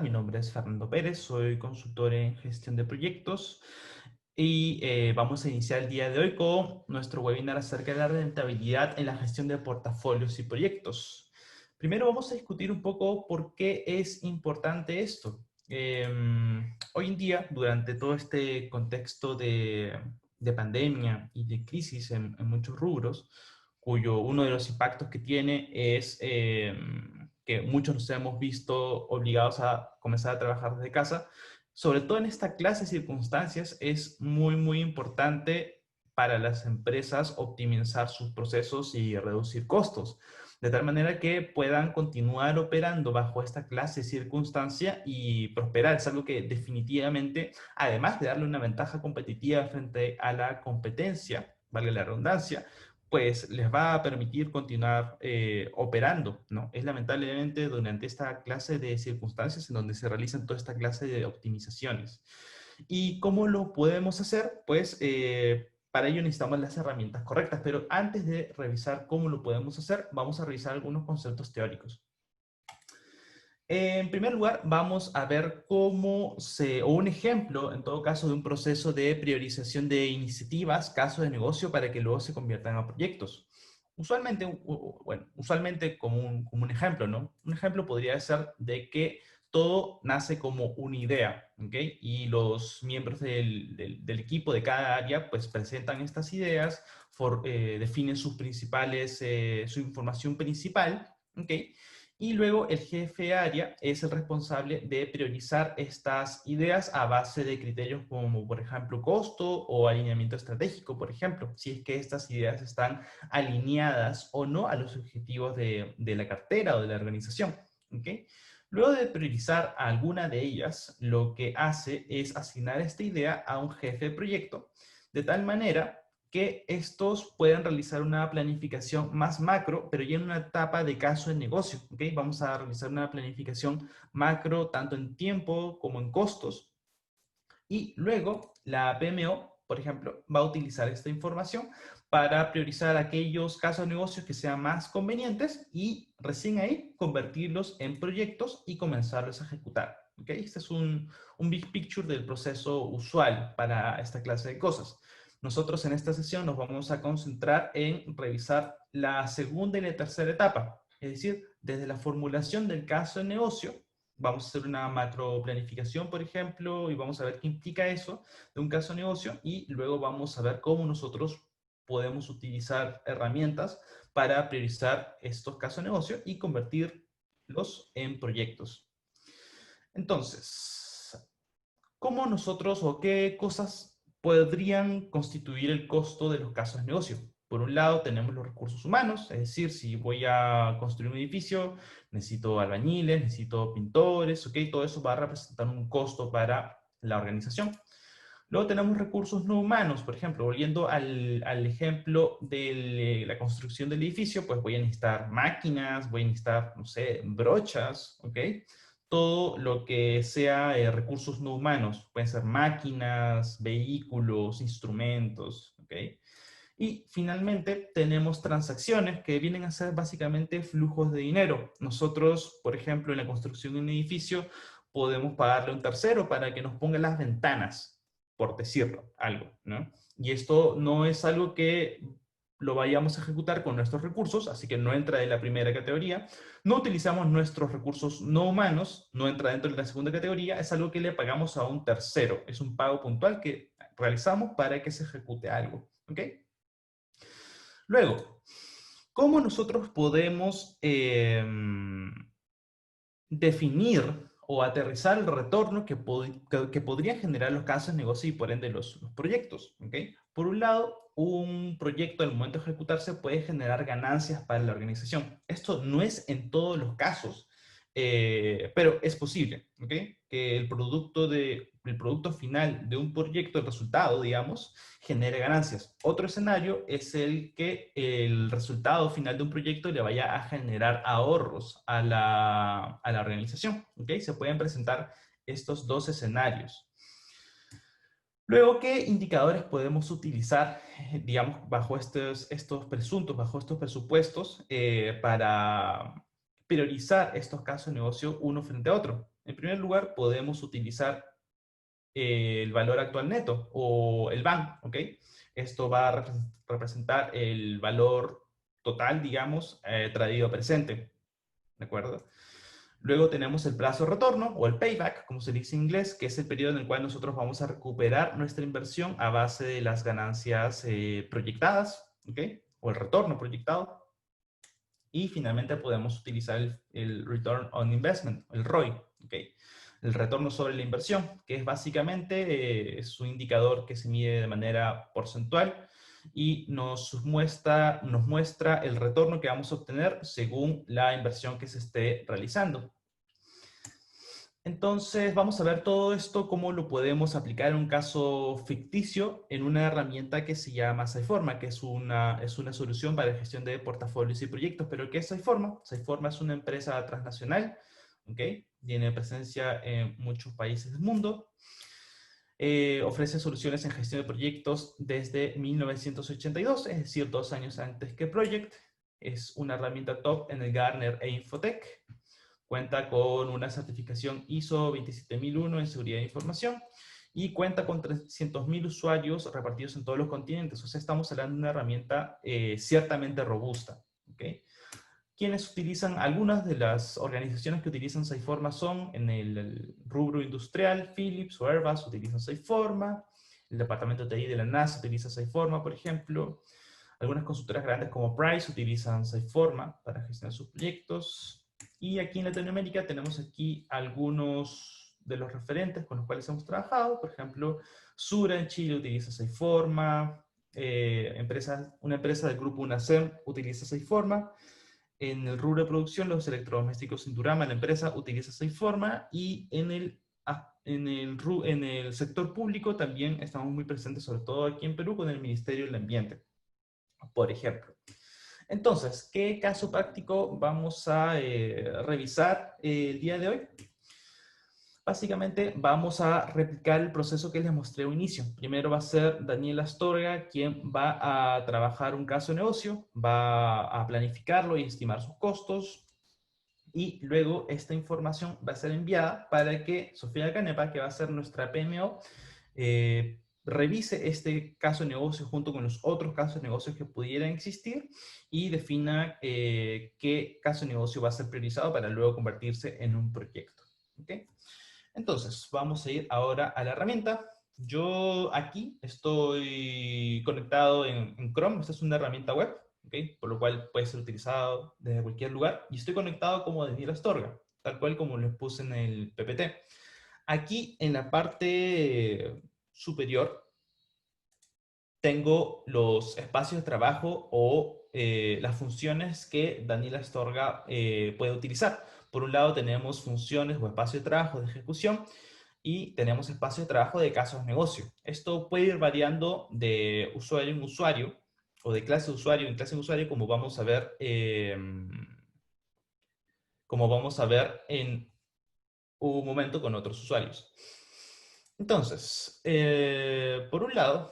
Mi nombre es Fernando Pérez, soy consultor en gestión de proyectos y vamos a iniciar el día de hoy con nuestro webinar acerca de la rentabilidad en la gestión de portafolios y proyectos. Primero vamos a discutir un poco por qué es importante esto. Hoy en día, durante todo este contexto de pandemia y de crisis en muchos rubros, cuyo uno de los impactos que tiene es que muchos nos hemos visto obligados a comenzar a trabajar desde casa. Sobre todo en esta clase de circunstancias es muy importante para las empresas optimizar sus procesos y reducir costos, de tal manera que puedan continuar operando bajo esta clase de circunstancia y prosperar. Es algo que definitivamente, además de darle una ventaja competitiva frente a la competencia, vale la redundancia, pues les va a permitir continuar operando, ¿no? Es lamentablemente durante esta clase de circunstancias en donde se realizan toda esta clase de optimizaciones. ¿Y cómo lo podemos hacer? Pues para ello necesitamos las herramientas correctas, pero antes de revisar cómo lo podemos hacer, vamos a revisar algunos conceptos teóricos. En primer lugar, vamos a ver o un ejemplo, en todo caso, de un proceso de priorización de iniciativas, casos de negocio, para que luego se conviertan a proyectos. Usualmente como un ejemplo, ¿no? Un ejemplo podría ser de que todo nace como una idea, ¿ok? Y los miembros del equipo de cada área, pues, presentan estas ideas, definen sus principales, su información principal, ¿ok? Y luego el jefe de área es el responsable de priorizar estas ideas a base de criterios como, por ejemplo, costo o alineamiento estratégico, por ejemplo, si es que estas ideas están alineadas o no a los objetivos de la cartera o de la organización. ¿Okay? Luego de priorizar alguna de ellas, lo que hace es asignar esta idea a un jefe de proyecto, de tal manera que estos pueden realizar una planificación más macro, pero ya en una etapa de caso de negocio. ¿Okay? Vamos a realizar una planificación macro tanto en tiempo como en costos. Y luego la PMO, por ejemplo, va a utilizar esta información para priorizar aquellos casos de negocios que sean más convenientes y recién ahí convertirlos en proyectos y comenzarlos a ejecutar. ¿Okay? Este es un big picture del proceso usual para esta clase de cosas. Nosotros en esta sesión nos vamos a concentrar en revisar la segunda y la tercera etapa, es decir, desde la formulación del caso de negocio. Vamos a hacer una macro planificación, por ejemplo, y vamos a ver qué implica eso de un caso de negocio, y luego vamos a ver cómo nosotros podemos utilizar herramientas para priorizar estos casos de negocio y convertirlos en proyectos. Entonces, ¿cómo nosotros o qué cosas podrían constituir el costo de los casos de negocio? Por un lado, tenemos los recursos humanos, es decir, si voy a construir un edificio, necesito albañiles, necesito pintores, ¿ok? Todo eso va a representar un costo para la organización. Luego tenemos recursos no humanos, por ejemplo, volviendo al ejemplo de la construcción del edificio, pues voy a necesitar máquinas, voy a necesitar, no sé, brochas, ¿ok? Todo lo que sea recursos no humanos, pueden ser máquinas, vehículos, instrumentos, ¿ok? Y finalmente tenemos transacciones que vienen a ser básicamente flujos de dinero. Nosotros, por ejemplo, en la construcción de un edificio, podemos pagarle a un tercero para que nos ponga las ventanas, por decirlo, algo, ¿no? Y esto no es algo que lo vayamos a ejecutar con nuestros recursos, así que no entra en la primera categoría. No utilizamos nuestros recursos no humanos, no entra dentro de la segunda categoría, es algo que le pagamos a un tercero. Es un pago puntual que realizamos para que se ejecute algo, ¿ok? Luego, ¿cómo nosotros podemos definir o aterrizar el retorno que podrían generar los casos de negocio y por ende los proyectos? ¿Okay? Por un lado, un proyecto al momento de ejecutarse puede generar ganancias para la organización. Esto no es en todos los casos, pero es posible, ¿okay? Que el producto final de un proyecto, el resultado, digamos, genere ganancias. Otro escenario es el que el resultado final de un proyecto le vaya a generar ahorros a la organización. ¿Okay? Se pueden presentar estos dos escenarios. Luego, ¿qué indicadores podemos utilizar, digamos, bajo estos presuntos, bajo estos presupuestos, para priorizar estos casos de negocio uno frente a otro? En primer lugar, podemos utilizar el valor actual neto o el VAN, ¿ok? Esto va a representar el valor total, digamos, traído a presente, ¿de acuerdo? Luego tenemos el plazo de retorno o el payback, como se dice en inglés, que es el periodo en el cual nosotros vamos a recuperar nuestra inversión a base de las ganancias proyectadas, ¿ok? O el retorno proyectado. Y finalmente podemos utilizar el Return on Investment, el ROI, ¿ok? El retorno sobre la inversión, que es básicamente es un indicador que se mide de manera porcentual y nos muestra el retorno que vamos a obtener según la inversión que se esté realizando. Entonces, vamos a ver todo esto, cómo lo podemos aplicar en un caso ficticio en una herramienta que se llama Saiforma, que es una solución para la gestión de portafolios y proyectos. ¿Pero qué es Saiforma? Saiforma es una empresa transnacional, ¿ok? Tiene presencia en muchos países del mundo. Ofrece soluciones en gestión de proyectos desde 1982, es decir, 2 años antes que Project. Es una herramienta top en el Gartner e Infotech. Cuenta con una certificación ISO 27001 en seguridad de información y cuenta con 300.000 usuarios repartidos en todos los continentes. O sea, estamos hablando de una herramienta ciertamente robusta. ¿Okay? Quienes utilizan, algunas de las organizaciones que utilizan Saiforma son en el rubro industrial, Philips o Airbus utilizan Saiforma, el departamento de TI de la NASA utiliza Saiforma, por ejemplo. Algunas consultoras grandes como Price utilizan Saiforma para gestionar sus proyectos. Y aquí en Latinoamérica tenemos aquí algunos de los referentes con los cuales hemos trabajado. Por ejemplo, Sura en Chile utiliza Saiforma. Una empresa del grupo UNACEM utiliza Saiforma. En el rubro de producción, los electrodomésticos Indurama, la empresa utiliza Saiforma. Y en el sector público también estamos muy presentes, sobre todo aquí en Perú, con el Ministerio del Ambiente, por ejemplo. Entonces, ¿qué caso práctico vamos a revisar el día de hoy? Básicamente vamos a replicar el proceso que les mostré al inicio. Primero va a ser Daniel Astorga quien va a trabajar un caso de negocio, va a planificarlo y estimar sus costos, y luego esta información va a ser enviada para que Sofía Canepa, que va a ser nuestra PMO, revise este caso de negocio junto con los otros casos de negocio que pudieran existir y defina qué caso de negocio va a ser priorizado para luego convertirse en un proyecto. ¿Okay? Entonces, vamos a ir ahora a la herramienta. Yo aquí estoy conectado en Chrome. Esta es una herramienta web, ¿okay? Por lo cual puede ser utilizado desde cualquier lugar. Y estoy conectado como Daniel Astorga, tal cual como les puse en el PPT. Aquí en la parte superior tengo los espacios de trabajo o las funciones que Daniel Astorga puede utilizar. Por un lado tenemos funciones o espacios de trabajo de ejecución y tenemos espacios de trabajo de casos de negocio. Esto puede ir variando de usuario en usuario o de clase de usuario en clase de usuario, como vamos a ver en un momento con otros usuarios. Entonces, por un lado,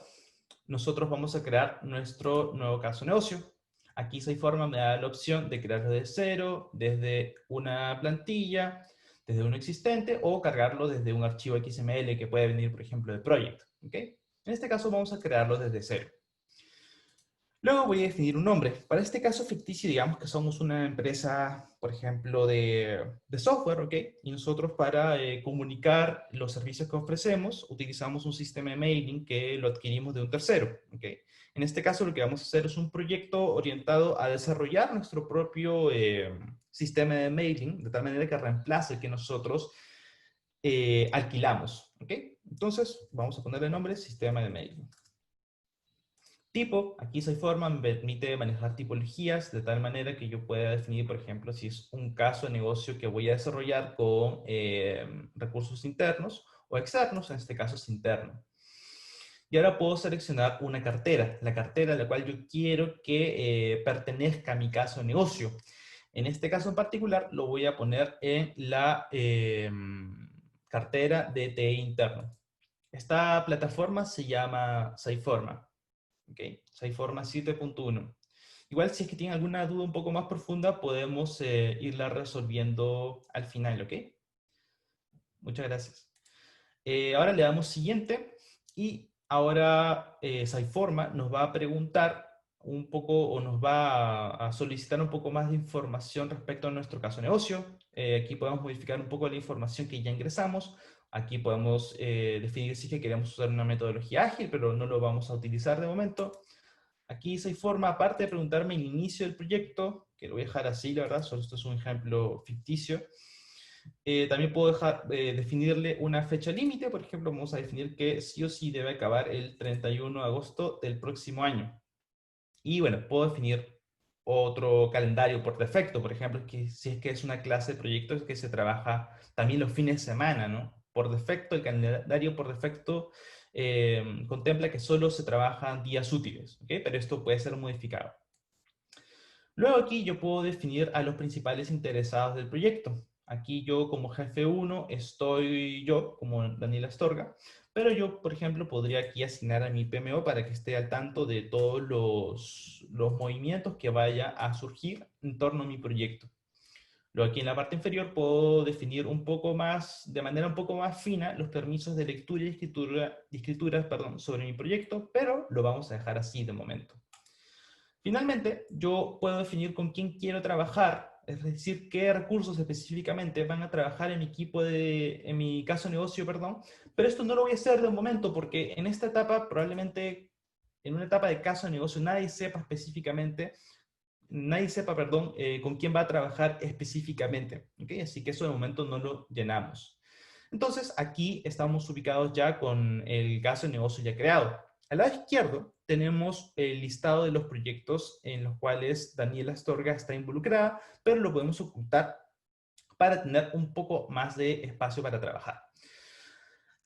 nosotros vamos a crear nuestro nuevo caso de negocio. Aquí Saiforma me da la opción de crearlo desde cero, desde una plantilla, desde uno existente, o cargarlo desde un archivo XML que puede venir, por ejemplo, de Project. ¿Okay? En este caso vamos a crearlo desde cero. Luego voy a definir un nombre. Para este caso ficticio, digamos que somos una empresa, por ejemplo, de software, ¿ok? Y nosotros para comunicar los servicios que ofrecemos, utilizamos un sistema de mailing que lo adquirimos de un tercero, ¿ok? En este caso, lo que vamos a hacer es un proyecto orientado a desarrollar nuestro propio sistema de mailing, de tal manera que reemplace el que nosotros alquilamos, ¿ok? Entonces, vamos a ponerle nombre sistema de mailing. Tipo, aquí Saiforma me permite manejar tipologías de tal manera que yo pueda definir, por ejemplo, si es un caso de negocio que voy a desarrollar con recursos internos o externos, en este caso es interno. Y ahora puedo seleccionar una cartera, la cartera a la cual yo quiero que pertenezca a mi caso de negocio. En este caso en particular lo voy a poner en la cartera de TI interno. Esta plataforma se llama Saiforma. ¿Okay? Saiforma 7.1. Igual si es que tienen alguna duda un poco más profunda, podemos irla resolviendo al final, ¿ok? Muchas gracias. Ahora le damos siguiente y ahora Saiforma nos va a preguntar un poco o nos va a solicitar un poco más de información respecto a nuestro caso de negocio. Aquí podemos modificar un poco la información que ya ingresamos. Aquí podemos definir si es que queremos usar una metodología ágil, pero no lo vamos a utilizar de momento. Aquí Saiforma, aparte de preguntarme el inicio del proyecto, que lo voy a dejar así, la verdad, solo esto es un ejemplo ficticio. También puedo definirle una fecha límite, por ejemplo, vamos a definir que sí o sí debe acabar el 31 de agosto del próximo año. Y bueno, puedo definir otro calendario por defecto, por ejemplo, que si es que es una clase de proyectos que se trabaja también los fines de semana, ¿no? Por defecto, el calendario por defecto contempla que solo se trabajan días útiles, ¿ok? Pero esto puede ser modificado. Luego aquí yo puedo definir a los principales interesados del proyecto. Aquí yo como jefe 1 estoy yo como Daniel Astorga, pero yo, por ejemplo, podría aquí asignar a mi PMO para que esté al tanto de todos los movimientos que vaya a surgir en torno a mi proyecto. Luego aquí en la parte inferior puedo definir un poco más, de manera un poco más fina, los permisos de lectura y escritura, perdón, sobre mi proyecto, pero lo vamos a dejar así de momento. Finalmente, yo puedo definir con quién quiero trabajar, es decir, qué recursos específicamente van a trabajar en mi equipo en mi caso de negocio, perdón, pero esto no lo voy a hacer de momento porque en esta etapa, probablemente en una etapa de caso de negocio, nadie sepa específicamente, perdón, con quién va a trabajar específicamente, ¿ok? Así que eso de momento no lo llenamos. Entonces, aquí estamos ubicados ya con el caso de negocio ya creado. Al lado izquierdo tenemos el listado de los proyectos en los cuales Daniela Astorga está involucrada, pero lo podemos ocultar para tener un poco más de espacio para trabajar.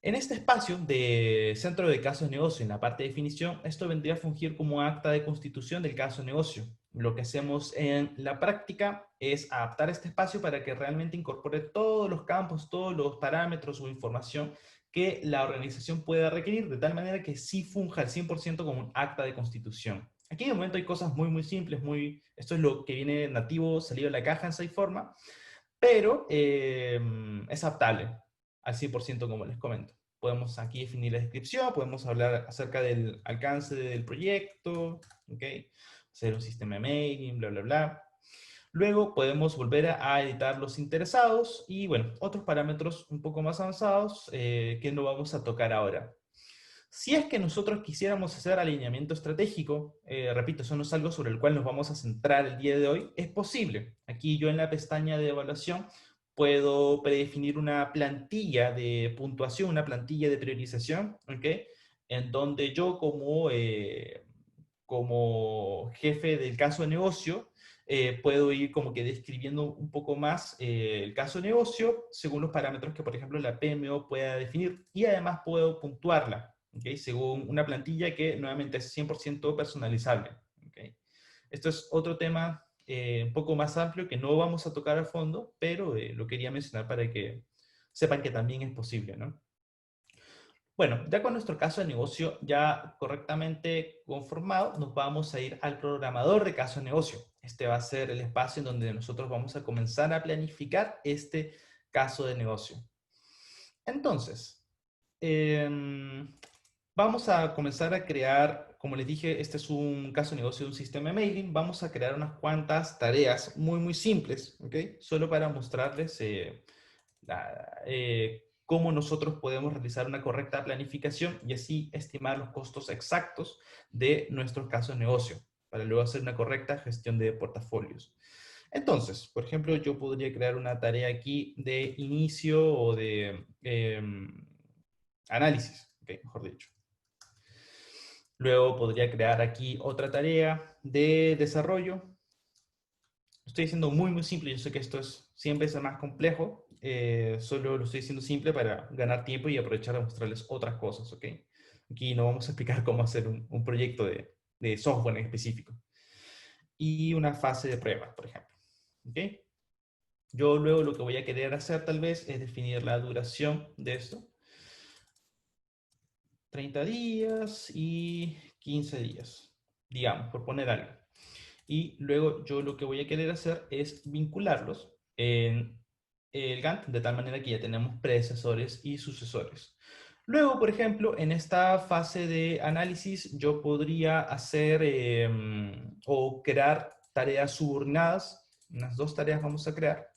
En este espacio de centro de caso de negocio, en la parte de definición, esto vendría a fungir como acta de constitución del caso de negocio. Lo que hacemos en la práctica es adaptar este espacio para que realmente incorpore todos los campos, todos los parámetros o información que la organización pueda requerir, de tal manera que sí funja al 100% como un acta de constitución. Aquí de momento hay cosas muy simples, esto es lo que viene nativo, salido de la caja en Saiforma, pero es adaptable al 100% como les comento. Podemos aquí definir la descripción, podemos hablar acerca del alcance del proyecto, ¿ok? Hacer un sistema de mailing, bla, bla, bla. Luego podemos volver a editar los interesados y, bueno, otros parámetros un poco más avanzados que no vamos a tocar ahora. Si es que nosotros quisiéramos hacer alineamiento estratégico, repito, eso no es algo sobre el cual nos vamos a centrar el día de hoy, es posible. Aquí yo en la pestaña de evaluación puedo predefinir una plantilla de puntuación, una plantilla de priorización, ¿ok? En donde yo como jefe del caso de negocio, puedo ir como que describiendo un poco más el caso de negocio según los parámetros que, por ejemplo, la PMO pueda definir y además puedo puntuarla, ¿okay? Según una plantilla que nuevamente es 100% personalizable. ¿Okay? Esto es otro tema un poco más amplio que no vamos a tocar a fondo, pero lo quería mencionar para que sepan que también es posible, ¿no? Bueno, ya con nuestro caso de negocio ya correctamente conformado, nos vamos a ir al programador de caso de negocio. Este va a ser el espacio en donde nosotros vamos a comenzar a planificar este caso de negocio. Entonces, vamos a comenzar a crear, como les dije, este es un caso de negocio de un sistema de mailing. Vamos a crear unas cuantas tareas muy simples, ¿ok? Solo para mostrarles cómo nosotros podemos realizar una correcta planificación y así estimar los costos exactos de nuestros casos de negocio, para luego hacer una correcta gestión de portafolios. Entonces, por ejemplo, yo podría crear una tarea aquí de inicio o de análisis, okay, mejor dicho. Luego podría crear aquí otra tarea de desarrollo. Estoy diciendo muy simple, yo sé que esto es 100 veces más complejo, solo lo estoy diciendo simple para ganar tiempo y aprovechar de mostrarles otras cosas, ¿ok? Aquí no vamos a explicar cómo hacer un proyecto de software en específico. Y una fase de prueba, por ejemplo, ¿ok? Yo luego lo que voy a querer hacer tal vez es definir la duración de esto. 30 días y 15 días, digamos, por poner algo. Y luego yo lo que voy a querer hacer es vincularlos en el Gantt, de tal manera que ya tenemos predecesores y sucesores. Luego, por ejemplo, en esta fase de análisis, yo podría hacer o crear tareas subordinadas. Unas 2 tareas vamos a crear,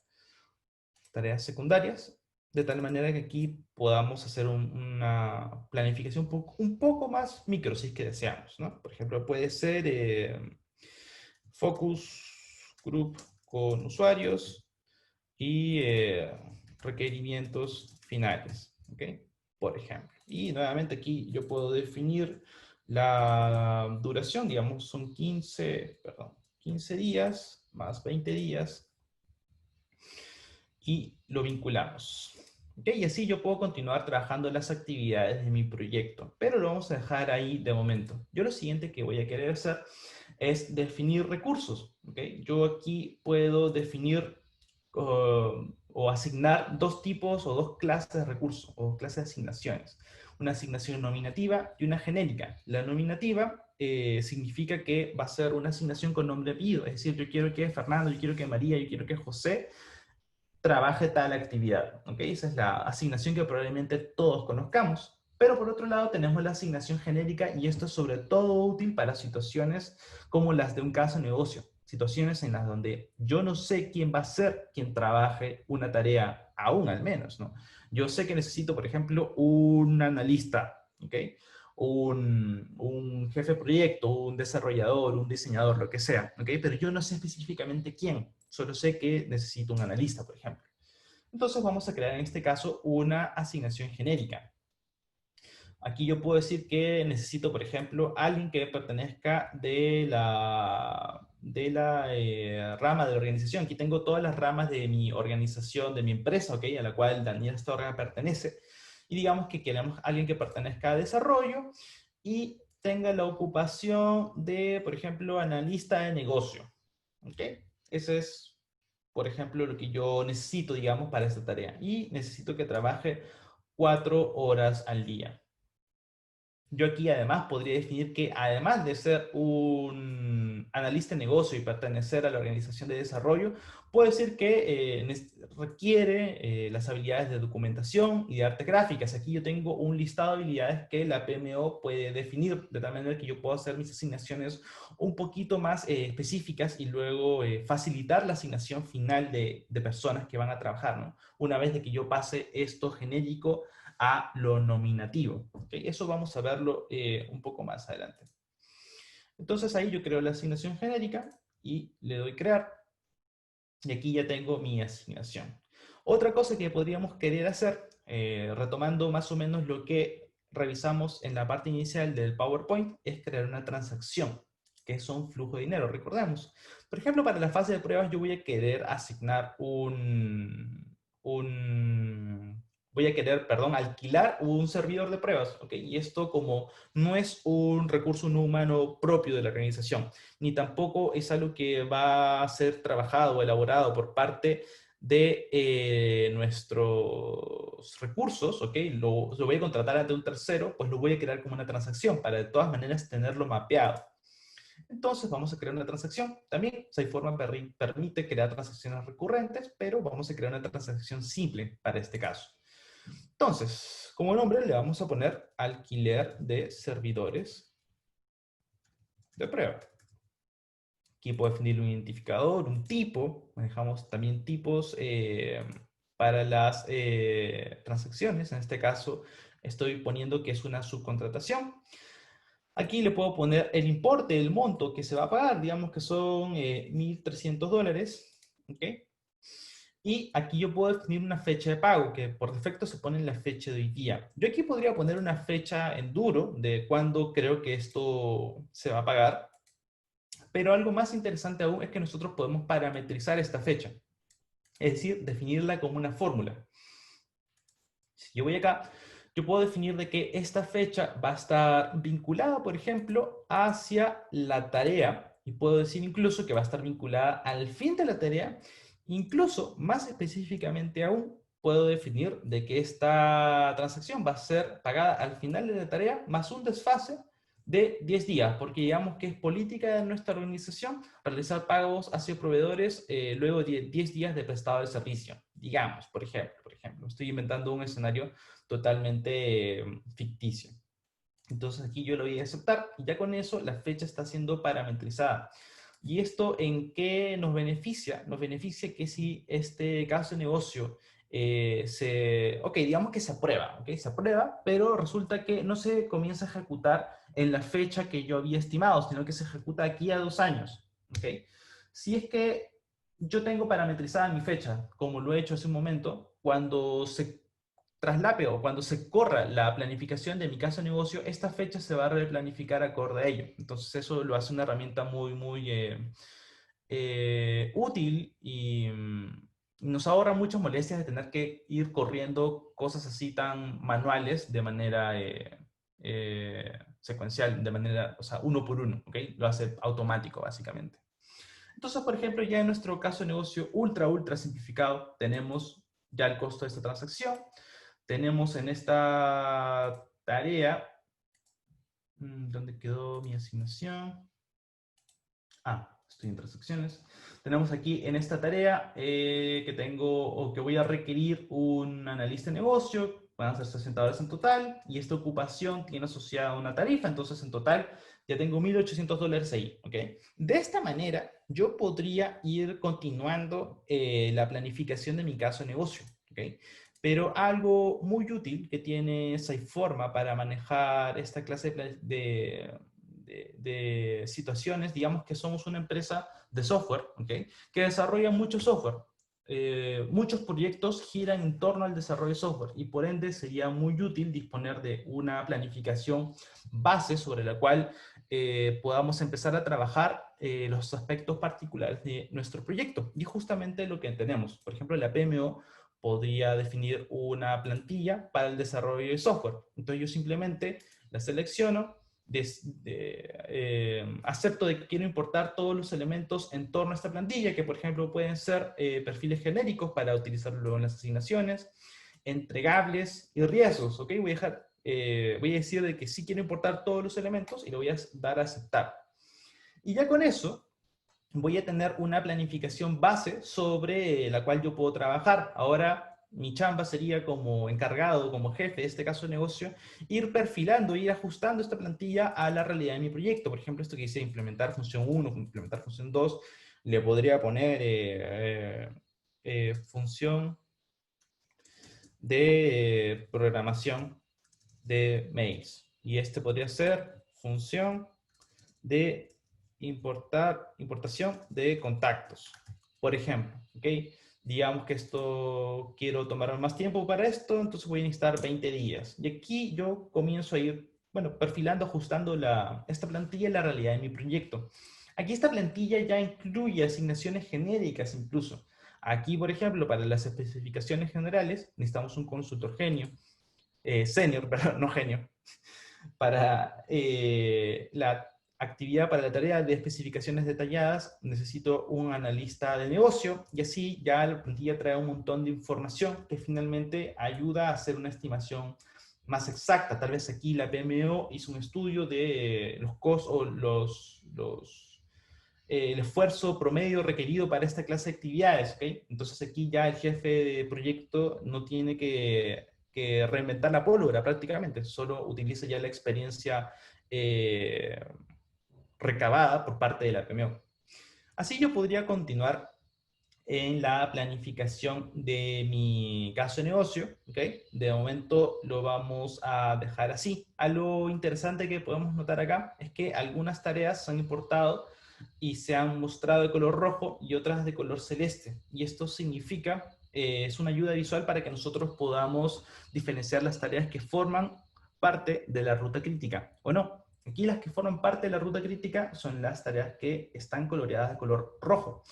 tareas secundarias, de tal manera que aquí podamos hacer una planificación un poco más micro, si es que deseamos, ¿no? Por ejemplo, puede ser focus group con usuarios y requerimientos finales, ¿ok? Por ejemplo. Y nuevamente aquí yo puedo definir la duración, digamos, son 15 días más 20 días y lo vinculamos. ¿Ok? Y así yo puedo continuar trabajando las actividades de mi proyecto, pero lo vamos a dejar ahí de momento. Yo lo siguiente que voy a querer hacer es definir recursos. ¿Ok? Yo aquí puedo definir o asignar 2 tipos o 2 clases de recursos o clases de asignaciones. Una asignación nominativa y una genérica. La nominativa significa que va a ser una asignación con nombre y apellido. Es decir, yo quiero que Fernando, yo quiero que María, yo quiero que José trabaje tal actividad. ¿Ok? Esa es la asignación que probablemente todos conozcamos. Pero por otro lado tenemos la asignación genérica y esto es sobre todo útil para situaciones como las de un caso de negocio. Situaciones en las donde yo no sé quién va a ser quien trabaje una tarea, aún al menos, ¿no? Yo sé que necesito, por ejemplo, un analista, ¿ok? Un jefe de proyecto, un desarrollador, un diseñador, lo que sea, ¿ok? Pero yo no sé específicamente quién, solo sé que necesito un analista, por ejemplo. Entonces vamos a crear en este caso una asignación genérica. Aquí yo puedo decir que necesito, por ejemplo, alguien que pertenezca de la rama de la organización. Aquí tengo todas las ramas de mi organización, de mi empresa, ¿ok? A la cual Daniel Astorga pertenece. Y digamos que queremos alguien que pertenezca a desarrollo y tenga la ocupación de, por ejemplo, analista de negocio, ¿ok? Ese es, por ejemplo, lo que yo necesito, digamos, para esta tarea. Y necesito que trabaje 4 horas al día. Yo aquí además podría definir que además de ser un analista de negocio y pertenecer a la organización de desarrollo, puedo decir que requiere las habilidades de documentación y de artes gráficas. Aquí yo tengo un listado de habilidades que la PMO puede definir, de tal manera que yo puedo hacer mis asignaciones un poquito más específicas y luego facilitar la asignación final de personas que van a trabajar, ¿no? Una vez de que yo pase esto genérico a lo nominativo. ¿Okay? Eso vamos a verlo un poco más adelante. Entonces ahí yo creo la asignación genérica y le doy crear. Y aquí ya tengo mi asignación. Otra cosa que podríamos querer hacer, retomando más o menos lo que revisamos en la parte inicial del PowerPoint, es crear una transacción, que es un flujo de dinero, recordemos. Por ejemplo, para la fase de pruebas yo voy a querer asignar voy a querer, perdón, alquilar un servidor de pruebas, ¿ok? Y esto como no es un recurso no humano propio de la organización, ni tampoco es algo que va a ser trabajado o elaborado por parte de nuestros recursos, ¿ok? Lo voy a contratar ante un tercero, pues lo voy a crear como una transacción para de todas maneras tenerlo mapeado. Entonces vamos a crear una transacción. También SafeForma permite crear transacciones recurrentes, pero vamos a crear una transacción simple para este caso. Entonces, como nombre le vamos a poner alquiler de servidores de prueba. Aquí puedo definir un identificador, un tipo. Manejamos también tipos para las transacciones. En este caso, estoy poniendo que es una subcontratación. Aquí le puedo poner el importe, el monto que se va a pagar. Digamos que son $1,300. ¿Ok? Y aquí yo puedo definir una fecha de pago, que por defecto se pone en la fecha de hoy día. Yo aquí podría poner una fecha en duro de cuándo creo que esto se va a pagar. Pero algo más interesante aún es que nosotros podemos parametrizar esta fecha. Es decir, definirla como una fórmula. Si yo voy acá, yo puedo definir de que esta fecha va a estar vinculada, por ejemplo, hacia la tarea. Y puedo decir incluso que va a estar vinculada al fin de la tarea. Incluso, más específicamente aún, puedo definir de que esta transacción va a ser pagada al final de la tarea más un desfase de 10 días, porque digamos que es política de nuestra organización realizar pagos hacia proveedores luego de 10 días de prestado de servicio. Digamos, por ejemplo, estoy inventando un escenario totalmente ficticio. Entonces aquí yo lo voy a aceptar y ya con eso la fecha está siendo parametrizada. ¿Y esto en qué nos beneficia? Nos beneficia que si este caso de negocio digamos que se aprueba, ¿ok? Se aprueba, pero resulta que no se comienza a ejecutar en la fecha que yo había estimado, sino que se ejecuta aquí a 2 años, ¿ok? Si es que yo tengo parametrizada mi fecha, como lo he hecho hace un momento, cuando se traslape o cuando se corra la planificación de mi caso de negocio, esta fecha se va a replanificar acorde a ello. Entonces eso lo hace una herramienta muy útil y nos ahorra muchas molestias de tener que ir corriendo cosas así tan manuales de manera secuencial, de manera, o sea, uno por uno, ¿ok? Lo hace automático, básicamente. Entonces, por ejemplo, ya en nuestro caso de negocio ultra simplificado, tenemos ya el costo de esta transacción, tenemos en esta tarea, ¿dónde quedó mi asignación? Estoy en transacciones. Tenemos aquí en esta tarea que tengo o que voy a requerir un analista de negocio, van a ser $60 en total, y esta ocupación tiene asociada una tarifa, entonces en total ya tengo $1.800 ahí, ¿ok? De esta manera, yo podría ir continuando la planificación de mi caso de negocio, ¿ok? Pero algo muy útil que tiene Siteforma para manejar esta clase de situaciones, digamos que somos una empresa de software, ¿okay? Que desarrolla mucho software. Muchos proyectos giran en torno al desarrollo de software y por ende sería muy útil disponer de una planificación base sobre la cual podamos empezar a trabajar los aspectos particulares de nuestro proyecto. Y justamente lo que tenemos. Por ejemplo, la PMO podría definir una plantilla para el desarrollo de software. Entonces yo simplemente la selecciono, acepto de que quiero importar todos los elementos en torno a esta plantilla, que por ejemplo pueden ser perfiles genéricos para utilizarlo luego en las asignaciones, entregables y riesgos, ¿ok? Voy a decir de que sí quiero importar todos los elementos y le voy a dar a aceptar. Y ya con eso voy a tener una planificación base sobre la cual yo puedo trabajar. Ahora, mi chamba sería como encargado, como jefe de este caso de negocio, ir perfilando, ir ajustando esta plantilla a la realidad de mi proyecto. Por ejemplo, esto que dice implementar función 1, implementar función 2, le podría poner función de programación de mails. Y este podría ser función de importación de contactos, por ejemplo, ¿ok? Digamos que esto, quiero tomar más tiempo para esto, entonces voy a necesitar 20 días. Y aquí yo comienzo a ir, bueno, perfilando, ajustando esta plantilla a la realidad de mi proyecto. Aquí esta plantilla ya incluye asignaciones genéricas incluso. Aquí, por ejemplo, para las especificaciones generales, necesitamos un consultor senior, perdón, no genio, para la actividad, para la tarea de especificaciones detalladas, necesito un analista de negocio y así ya la plantilla trae un montón de información que finalmente ayuda a hacer una estimación más exacta. Tal vez aquí la PMO hizo un estudio de los costos o el esfuerzo promedio requerido para esta clase de actividades, ¿ok? Entonces aquí ya el jefe de proyecto no tiene que reinventar la pólvora prácticamente, solo utiliza ya la experiencia eh, recabada por parte de la PMO. Así yo podría continuar en la planificación de mi caso de negocio, ¿ok? De momento lo vamos a dejar así. Algo interesante que podemos notar acá es que algunas tareas se han importado y se han mostrado de color rojo y otras de color celeste. Y esto significa, es una ayuda visual para que nosotros podamos diferenciar las tareas que forman parte de la ruta crítica o no. Aquí las que forman parte de la ruta crítica son las tareas que están coloreadas de color rojo.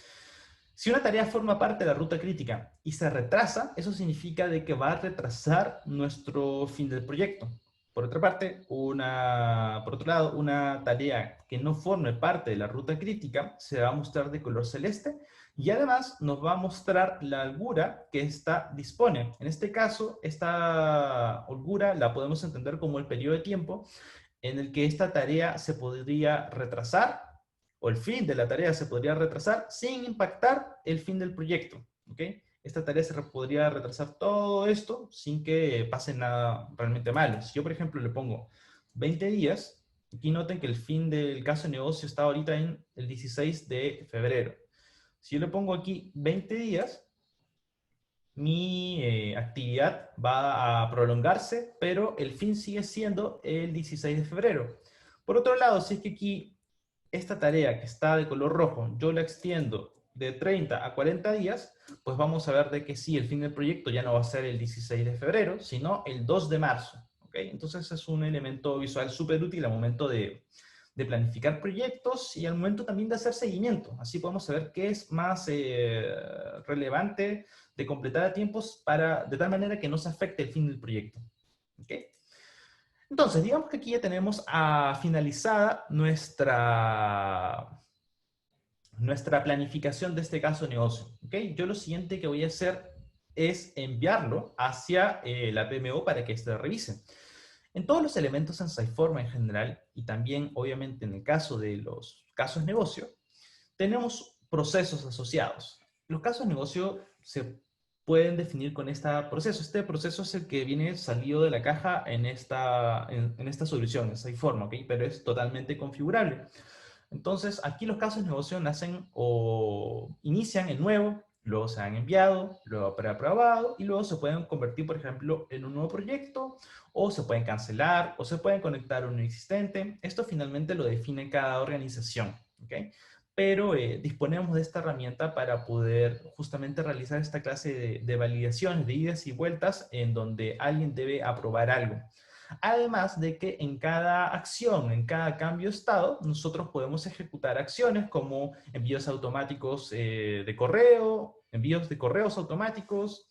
Si una tarea forma parte de la ruta crítica y se retrasa, eso significa de que va a retrasar nuestro fin del proyecto. Por otra parte, por otro lado, una tarea que no forme parte de la ruta crítica se va a mostrar de color celeste y además nos va a mostrar la holgura que esta dispone. En este caso, esta holgura la podemos entender como el periodo de tiempo en el que esta tarea se podría retrasar o el fin de la tarea se podría retrasar sin impactar el fin del proyecto, ¿ok? esta tarea podría retrasar todo esto sin que pase nada realmente malo. Si yo, por ejemplo, le pongo 20 días, aquí noten que el fin del caso de negocio está ahorita en el 16 de febrero. Si yo le pongo aquí 20 días, mi actividad va a prolongarse, pero el fin sigue siendo el 16 de febrero. Por otro lado, si es que aquí esta tarea que está de color rojo, yo la extiendo de 30 a 40 días, pues vamos a ver de que sí, el fin del proyecto ya no va a ser el 16 de febrero, sino el 2 de marzo. ¿Okay? Entonces es un elemento visual súper útil al momento de planificar proyectos y al momento también de hacer seguimiento. Así podemos saber qué es más relevante de completar a tiempos de tal manera que no se afecte el fin del proyecto. ¿Okay? Entonces, digamos que aquí ya tenemos finalizada nuestra planificación de este caso de negocio. ¿Okay? Yo lo siguiente que voy a hacer es enviarlo hacia la PMO para que éste revise. En todos los elementos en Siteforma en general, y también obviamente en el caso de los casos de negocio, tenemos procesos asociados. Los casos de negocio se pueden definir con este proceso. Este proceso es el que viene salido de la caja en esta solución, en Siteforma, ¿ok? Pero es totalmente configurable. Entonces, aquí los casos de negocio nacen o inician en nuevo, luego se han enviado, luego preaprobado y luego se pueden convertir, por ejemplo, en un nuevo proyecto o se pueden cancelar o se pueden conectar a uno existente. Esto finalmente lo define cada organización, ¿ok? Pero disponemos de esta herramienta para poder justamente realizar esta clase de validaciones, de idas y vueltas en donde alguien debe aprobar algo. Además de que en cada acción, en cada cambio de estado, nosotros podemos ejecutar acciones como envíos automáticos de correo, envíos de correos automáticos,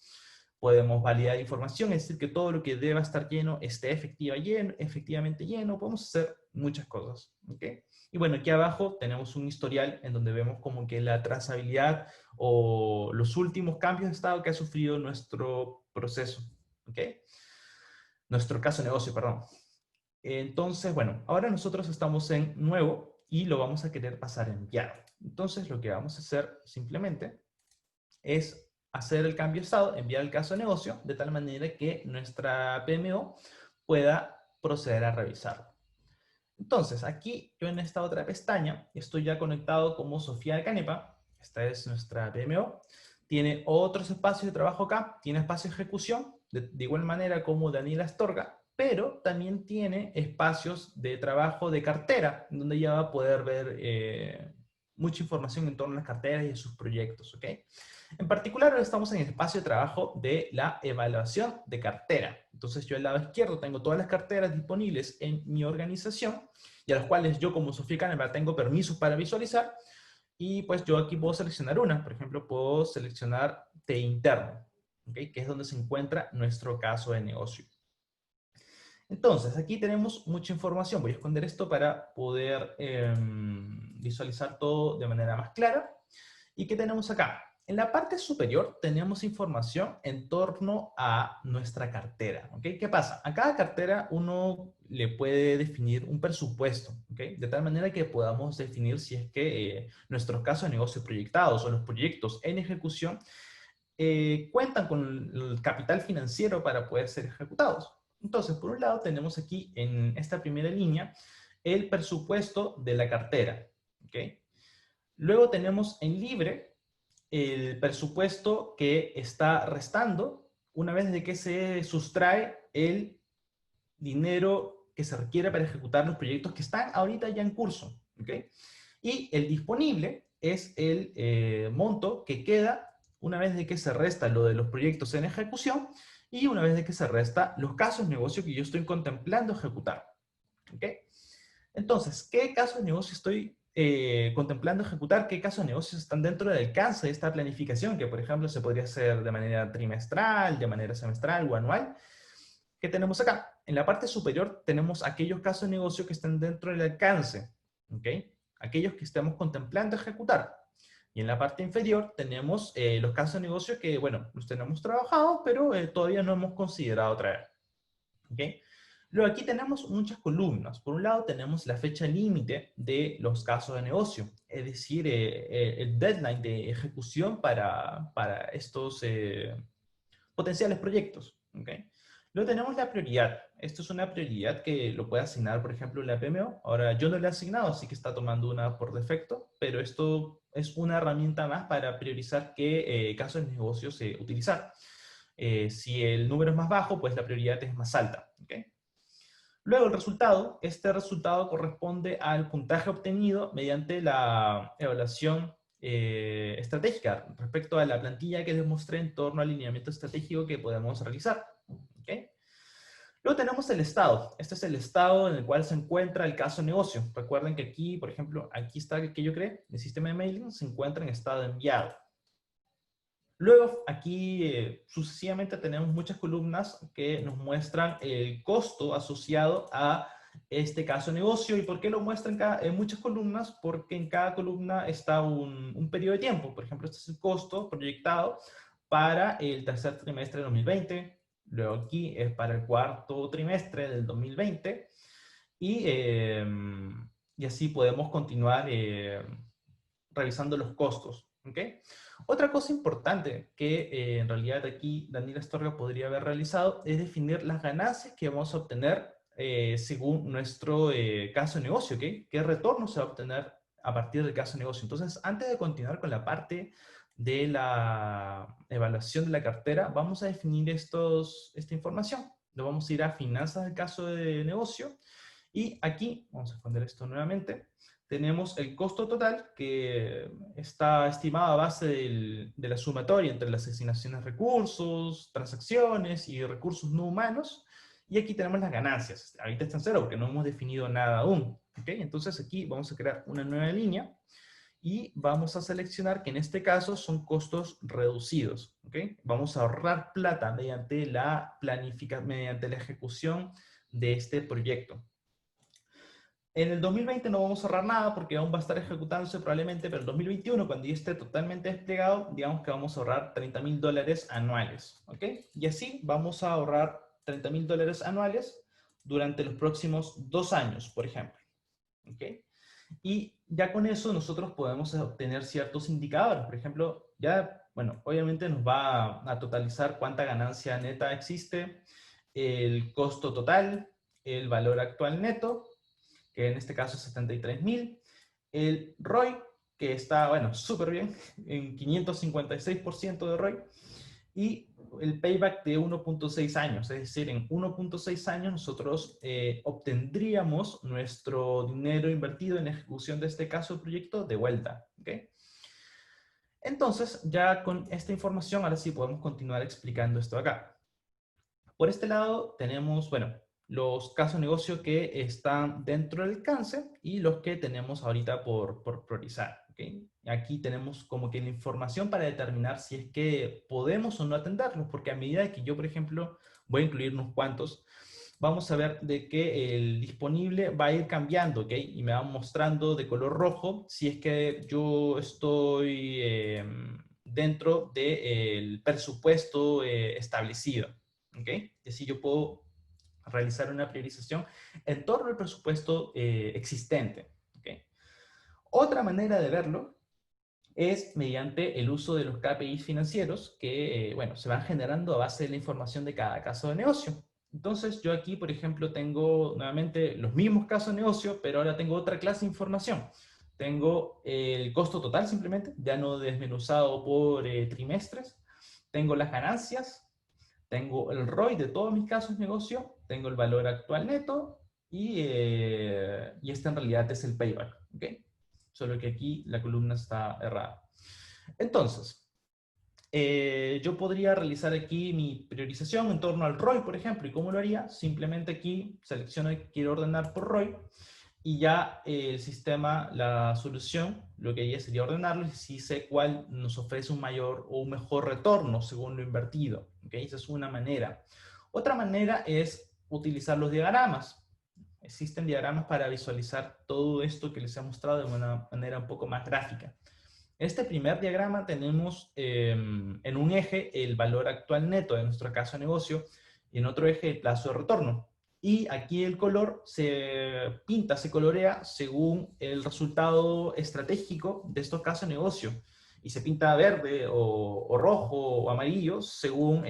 podemos validar información, es decir, que todo lo que deba estar lleno esté efectivamente lleno, podemos hacer muchas cosas. ¿Okay? Y bueno, aquí abajo tenemos un historial en donde vemos como que la trazabilidad o los últimos cambios de estado que ha sufrido nuestro proceso. ¿Okay? Nuestro caso de negocio, perdón. Entonces, bueno, ahora nosotros estamos en nuevo y lo vamos a querer pasar a enviado. Entonces, lo que vamos a hacer simplemente es hacer el cambio de estado, enviar el caso de negocio, de tal manera que nuestra PMO pueda proceder a revisarlo. Entonces, aquí yo en esta otra pestaña estoy ya conectado como Sofía de Canepa. Esta es nuestra PMO. Tiene otros espacios de trabajo acá, tiene espacio de ejecución, de igual manera como Daniela Astorga, pero también tiene espacios de trabajo de cartera, donde ya va a poder ver mucha información en torno a las carteras y a sus proyectos, ¿ok? En particular, ahora estamos en el espacio de trabajo de la evaluación de cartera. Entonces, yo al lado izquierdo tengo todas las carteras disponibles en mi organización y a las cuales yo como Sofía Canepa tengo permisos para visualizar. Y pues yo aquí puedo seleccionar una. Por ejemplo, puedo seleccionar T interno, ¿okay? Que es donde se encuentra nuestro caso de negocio. Entonces, aquí tenemos mucha información. Voy a esconder esto para poder visualizar todo de manera más clara. ¿Y qué tenemos acá? En la parte superior tenemos información en torno a nuestra cartera. ¿Okay? ¿Qué pasa? A cada cartera uno le puede definir un presupuesto, ¿okay? De tal manera que podamos definir si es que nuestros casos de negocio proyectados o los proyectos en ejecución cuentan con el capital financiero para poder ser ejecutados. Entonces, por un lado tenemos aquí en esta primera línea el presupuesto de la cartera. ¿Okay? Luego tenemos en libre el presupuesto que está restando una vez de que se sustrae el dinero que se requiere para ejecutar los proyectos que están ahorita ya en curso. ¿Okay? Y el disponible es el monto que queda una vez de que se resta lo de los proyectos en ejecución y una vez de que se resta los casos de negocio que yo estoy contemplando ejecutar. ¿Okay? Entonces, ¿qué casos de negocio estoy contemplando ejecutar? ¿Qué casos de negocio están dentro del alcance de esta planificación? Que, por ejemplo, se podría hacer de manera trimestral, de manera semestral o anual. ¿Qué tenemos acá? En la parte superior tenemos aquellos casos de negocio que están dentro del alcance. ¿Ok? Aquellos que estamos contemplando ejecutar. Y en la parte inferior tenemos los casos de negocio que, bueno, los tenemos trabajados, pero todavía no hemos considerado traer. ¿Ok? Luego aquí tenemos muchas columnas. Por un lado tenemos la fecha límite de los casos de negocio, es decir, el deadline de ejecución para estos potenciales proyectos. ¿Okay? Luego tenemos la prioridad. Esto es una prioridad que lo puede asignar, por ejemplo, la PMO. Ahora, yo no le he asignado, así que está tomando una por defecto, pero esto es una herramienta más para priorizar qué casos de negocio se utilizar. Si el número es más bajo, pues la prioridad es más alta. ¿Okay? Luego el resultado, este resultado corresponde al puntaje obtenido mediante la evaluación estratégica respecto a la plantilla que les mostré en torno al alineamiento estratégico que podemos realizar. ¿Okay? Luego tenemos el estado. Este es el estado en el cual se encuentra el caso de negocio. Recuerden que aquí, por ejemplo, aquí está el que yo creé, el sistema de mailing, se encuentra en estado enviado. Luego, aquí sucesivamente tenemos muchas columnas que nos muestran el costo asociado a este caso de negocio. ¿Y por qué lo muestran en muchas columnas? Porque en cada columna está un periodo de tiempo. Por ejemplo, este es el costo proyectado para el tercer trimestre de 2020. Luego aquí es para el cuarto trimestre del 2020. Y así podemos continuar revisando los costos. ¿Okay? Otra cosa importante que en realidad aquí Daniel Astorga podría haber realizado es definir las ganancias que vamos a obtener según nuestro caso de negocio. ¿Okay? ¿Qué retorno se va a obtener a partir del caso de negocio? Entonces, antes de continuar con la parte de la evaluación de la cartera, vamos a definir esta información. Nos vamos a ir a finanzas del caso de negocio y aquí, vamos a poner esto nuevamente, tenemos el costo total que está estimado a base de la sumatoria entre las asignaciones de recursos, transacciones y recursos no humanos. Y aquí tenemos las ganancias. Ahorita está en cero porque no hemos definido nada aún. ¿Okay? Entonces aquí vamos a crear una nueva línea y vamos a seleccionar que en este caso son costos reducidos. ¿Okay? Vamos a ahorrar plata mediante la mediante la ejecución de este proyecto. En el 2020 no vamos a ahorrar nada porque aún va a estar ejecutándose probablemente, pero el 2021, cuando ya esté totalmente desplegado, digamos que vamos a ahorrar $30,000 anuales. ¿Ok? Y así vamos a ahorrar $30,000 anuales durante los próximos 2 años, por ejemplo. ¿Ok? Y ya con eso nosotros podemos obtener ciertos indicadores. Por ejemplo, ya, bueno, obviamente nos va a totalizar cuánta ganancia neta existe, el costo total, el valor actual neto, que en este caso es 73,000. El ROI, que está, bueno, súper bien, en 556% de ROI. Y el payback de 1.6 años, es decir, en 1.6 años nosotros obtendríamos nuestro dinero invertido en ejecución de este caso de proyecto de vuelta. ¿Okay? Entonces, ya con esta información, ahora sí podemos continuar explicando esto acá. Por este lado tenemos, bueno, los casos de negocio que están dentro del alcance y los que tenemos ahorita por priorizar. ¿Okay? Aquí tenemos como que la información para determinar si es que podemos o no atenderlos, porque a medida que yo, por ejemplo, voy a incluir unos cuantos, vamos a ver de que el disponible va a ir cambiando, ¿ok? Y me va mostrando de color rojo si es que yo estoy dentro del presupuesto establecido, ¿ok? Y así yo puedo realizar una priorización en torno al presupuesto existente, ¿ok? Otra manera de verlo es mediante el uso de los KPIs financieros que, bueno, se van generando a base de la información de cada caso de negocio. Entonces, yo aquí, por ejemplo, tengo nuevamente los mismos casos de negocio, pero ahora tengo otra clase de información. Tengo el costo total simplemente, ya no desmenuzado por trimestres. Tengo las ganancias, tengo el ROI de todos mis casos de negocio, tengo el valor actual neto y este en realidad es el payback. ¿Okay? Solo que aquí la columna está errada. Entonces, yo podría realizar aquí mi priorización en torno al ROI, por ejemplo. ¿Y cómo lo haría? Simplemente aquí selecciono que quiero ordenar por ROI y ya el sistema, la solución, lo que haría sería ordenarlo y si sé cuál nos ofrece un mayor o un mejor retorno según lo invertido. ¿Okay? Esa es una manera. Otra manera es utilizar los diagramas. Existen diagramas para visualizar todo esto que les he mostrado de una manera un poco más gráfica. En este primer diagrama tenemos en un eje el valor actual neto de nuestro caso de negocio y en otro eje el plazo de retorno. Y aquí el color se pinta, se colorea según el resultado estratégico de estos casos de negocio. Y se pinta verde o rojo o amarillo según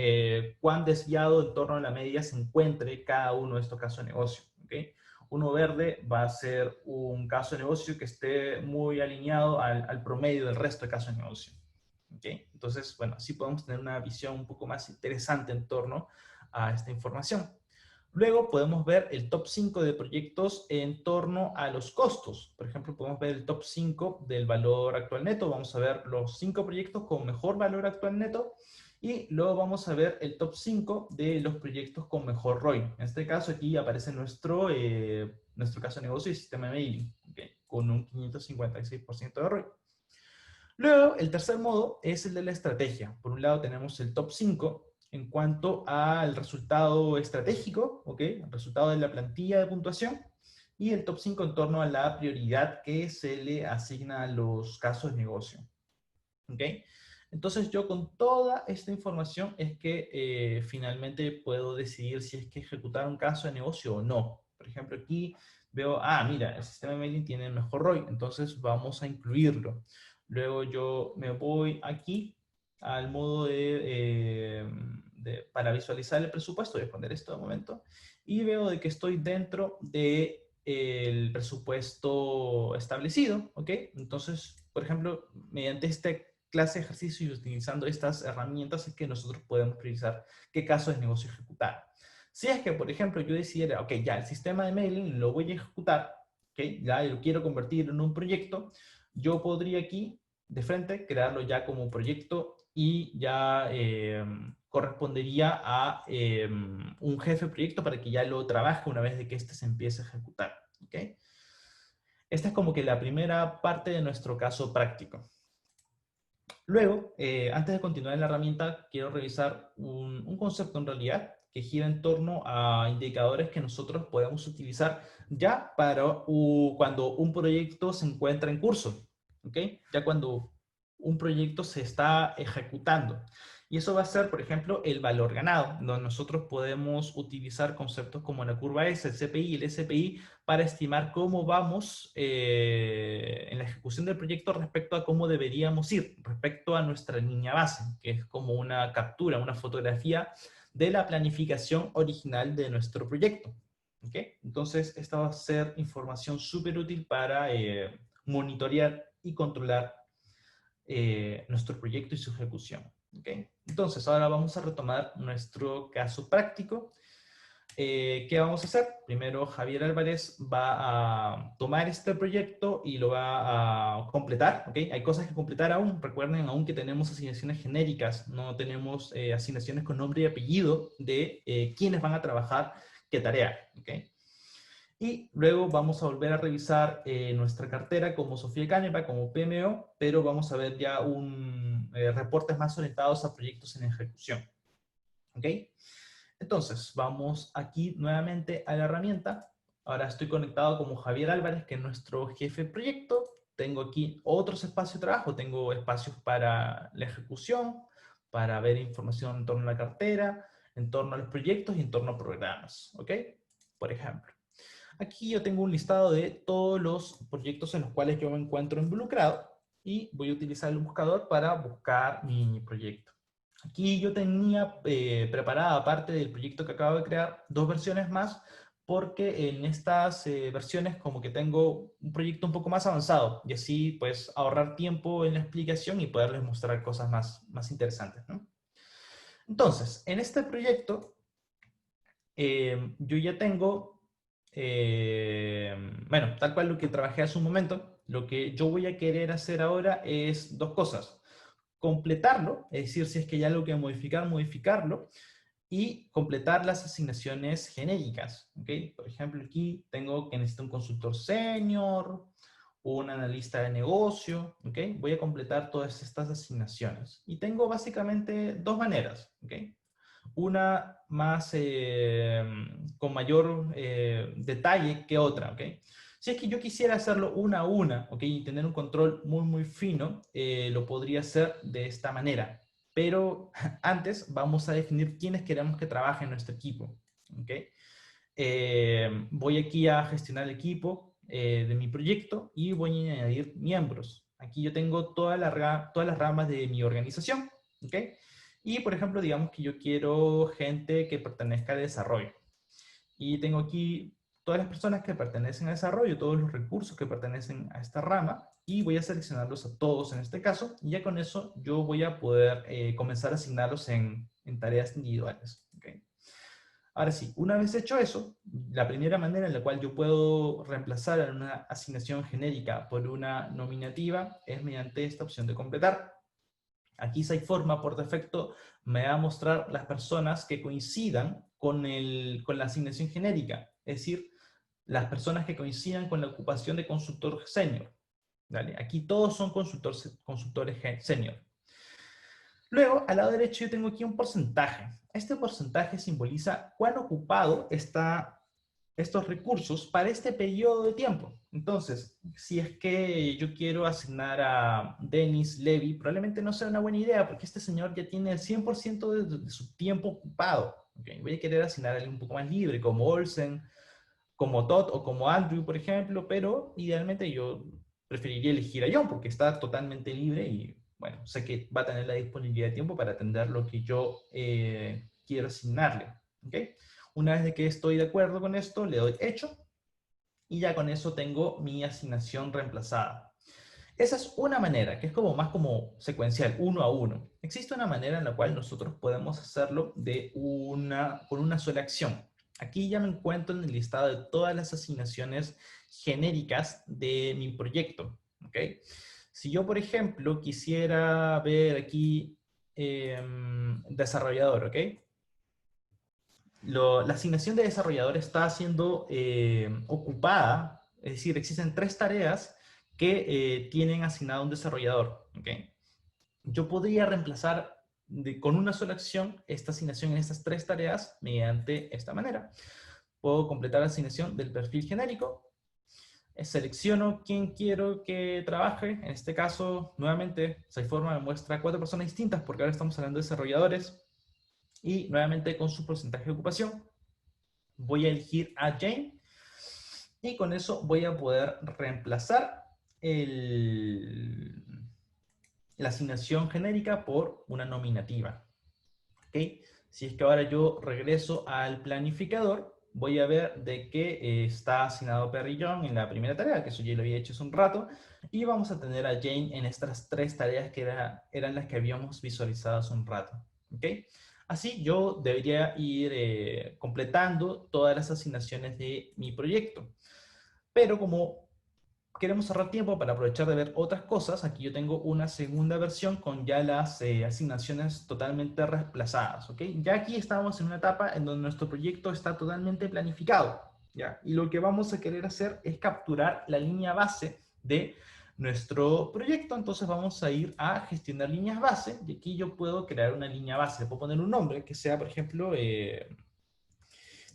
cuán desviado en torno a la media se encuentre cada uno de estos casos de negocio. ¿Okay? Uno verde va a ser un caso de negocio que esté muy alineado al promedio del resto de casos de negocio. ¿Okay? Entonces, bueno, así podemos tener una visión un poco más interesante en torno a esta información. Luego podemos ver el top 5 de proyectos en torno a los costos. Por ejemplo, podemos ver el top 5 del valor actual neto. Vamos a ver los 5 proyectos con mejor valor actual neto. Y luego vamos a ver el top 5 de los proyectos con mejor ROI. En este caso aquí aparece nuestro caso de negocio y sistema de mailing, ¿okay? Con un 556% de ROI. Luego, el tercer modo es el de la estrategia. Por un lado tenemos el top 5 en cuanto al resultado estratégico, ¿ok? El resultado de la plantilla de puntuación, y el top 5 en torno a la prioridad que se le asigna a los casos de negocio, ¿ok? Entonces yo con toda esta información es que finalmente puedo decidir si es que ejecutar un caso de negocio o no. Por ejemplo, aquí veo, mira, el sistema de mailing tiene mejor ROI, entonces vamos a incluirlo. Luego yo me voy aquí al modo para visualizar el presupuesto, voy a poner esto de momento, y veo de que estoy dentro del presupuesto establecido, ¿ok? Entonces, por ejemplo, mediante este clase de ejercicio y utilizando estas herramientas es que nosotros podemos priorizar qué casos de negocio ejecutar. Si es que, por ejemplo, yo decidiera, ok, ya el sistema de mailing lo voy a ejecutar, ok, ya lo quiero convertir en un proyecto, yo podría aquí, de frente, crearlo ya como proyecto y ya correspondería a un jefe de proyecto para que ya lo trabaje una vez de que este se empiece a ejecutar, ok. Esta es como que la primera parte de nuestro caso práctico. Luego, antes de continuar en la herramienta, quiero revisar un concepto en realidad que gira en torno a indicadores que nosotros podemos utilizar ya para cuando un proyecto se encuentra en curso, ¿ok? Ya cuando un proyecto se está ejecutando. Y eso va a ser, por ejemplo, el valor ganado, donde nosotros podemos utilizar conceptos como la curva S, el CPI y el SPI para estimar cómo vamos en la ejecución del proyecto respecto a cómo deberíamos ir, respecto a nuestra línea base, que es como una captura, una fotografía de la planificación original de nuestro proyecto. ¿Okay? Entonces, esta va a ser información súper útil para monitorear y controlar nuestro proyecto y su ejecución. ¿Okay? Entonces, ahora vamos a retomar nuestro caso práctico. ¿Qué vamos a hacer? Primero, Javier Álvarez va a tomar este proyecto y lo va a completar, ¿ok? Hay cosas que completar aún. Recuerden, aún que tenemos asignaciones genéricas, no tenemos asignaciones con nombre y apellido de quiénes van a trabajar qué tarea, ¿ok? Y luego vamos a volver a revisar nuestra cartera como Sofía Canepa, como PMO, pero vamos a ver ya reportes más orientados a proyectos en ejecución, ¿ok? Entonces, vamos aquí nuevamente a la herramienta. Ahora estoy conectado como Javier Álvarez, que es nuestro jefe de proyecto. Tengo aquí otros espacios de trabajo. Tengo espacios para la ejecución, para ver información en torno a la cartera, en torno a los proyectos y en torno a programas. ¿Ok? Por ejemplo, aquí yo tengo un listado de todos los proyectos en los cuales yo me encuentro involucrado y voy a utilizar el buscador para buscar mi proyecto. Aquí yo tenía preparada, aparte del proyecto que acabo de crear, dos versiones más, porque en estas versiones como que tengo un proyecto un poco más avanzado y así pues ahorrar tiempo en la explicación y poderles mostrar cosas más interesantes, ¿no? Entonces, en este proyecto yo ya tengo, bueno, tal cual lo que trabajé hace un momento, lo que yo voy a querer hacer ahora es dos cosas. Completarlo, es decir, si es que hay algo que modificar, modificarlo, y completar las asignaciones genéricas. ¿Okay? Por ejemplo, aquí tengo que necesito un consultor senior, un analista de negocio. ¿Okay? Voy a completar todas estas asignaciones. Y tengo básicamente dos maneras. ¿Okay? Una más con mayor detalle que otra, ¿ok? Si es que yo quisiera hacerlo una a una, ¿ok? Y tener un control muy fino, lo podría hacer de esta manera. Pero antes vamos a definir quiénes queremos que trabaje en nuestro equipo, ¿ok? Voy aquí a gestionar el equipo de mi proyecto y voy a añadir miembros. Aquí yo tengo todas las ramas de mi organización, ¿ok? Y, por ejemplo, digamos que yo quiero gente que pertenezca al desarrollo. Y tengo aquí todas las personas que pertenecen a desarrollo, todos los recursos que pertenecen a esta rama, y voy a seleccionarlos a todos en este caso, y ya con eso yo voy a poder comenzar a asignarlos en tareas individuales. ¿Okay? Ahora sí, una vez hecho eso, la primera manera en la cual yo puedo reemplazar una asignación genérica por una nominativa es mediante esta opción de completar. Aquí SciForma por defecto me va a mostrar las personas que coincidan con la asignación genérica, es decir, las personas que coincidan con la ocupación de consultor senior. ¿Vale? Aquí todos son consultores senior. Luego, al lado derecho yo tengo aquí un porcentaje. Este porcentaje simboliza cuán ocupado está estos recursos para este periodo de tiempo. Entonces, si es que yo quiero asignar a Denis Levy, probablemente no sea una buena idea porque este señor ya tiene el 100% de su tiempo ocupado. ¿Okay? Voy a querer asignar a alguien un poco más libre, como Olsen, como Todd o como Andrew, por ejemplo, pero idealmente yo preferiría elegir a John porque está totalmente libre y, bueno, sé que va a tener la disponibilidad de tiempo para atender lo que yo quiero asignarle. ¿Okay? Una vez de que estoy de acuerdo con esto, le doy hecho y ya con eso tengo mi asignación reemplazada. Esa es una manera, que es como más como secuencial, uno a uno. Existe una manera en la cual nosotros podemos hacerlo con una sola acción. Aquí ya me encuentro en el listado de todas las asignaciones genéricas de mi proyecto. ¿Ok? Si yo, por ejemplo, quisiera ver aquí desarrollador, ¿ok? La asignación de desarrollador está siendo ocupada, es decir, existen 3 tareas que tienen asignado un desarrollador. ¿Okay? Yo podría reemplazar con una sola acción esta asignación en estas 3 tareas mediante esta manera. Puedo completar la asignación del perfil genérico, selecciono quién quiero que trabaje. En este caso, nuevamente, SciForma me muestra 4 personas distintas porque ahora estamos hablando de desarrolladores y nuevamente con su porcentaje de ocupación. Voy a elegir a Jane y con eso voy a poder reemplazar la asignación genérica por una nominativa. ¿Okay? Si es que ahora yo regreso al planificador, voy a ver de que está asignado Perry John en la primera tarea, que eso ya lo había hecho hace un rato, y vamos a tener a Jane en estas 3 tareas que eran las que habíamos visualizado hace un rato. ¿Okay? Así yo debería ir completando todas las asignaciones de mi proyecto. Pero como queremos ahorrar tiempo para aprovechar de ver otras cosas, aquí yo tengo una segunda versión con ya las asignaciones totalmente reemplazadas, ¿ok? Ya aquí estamos en una etapa en donde nuestro proyecto está totalmente planificado, ¿ya? Y lo que vamos a querer hacer es capturar la línea base de nuestro proyecto, entonces vamos a ir a gestionar líneas base, y aquí yo puedo crear una línea base, le puedo poner un nombre que sea, por ejemplo,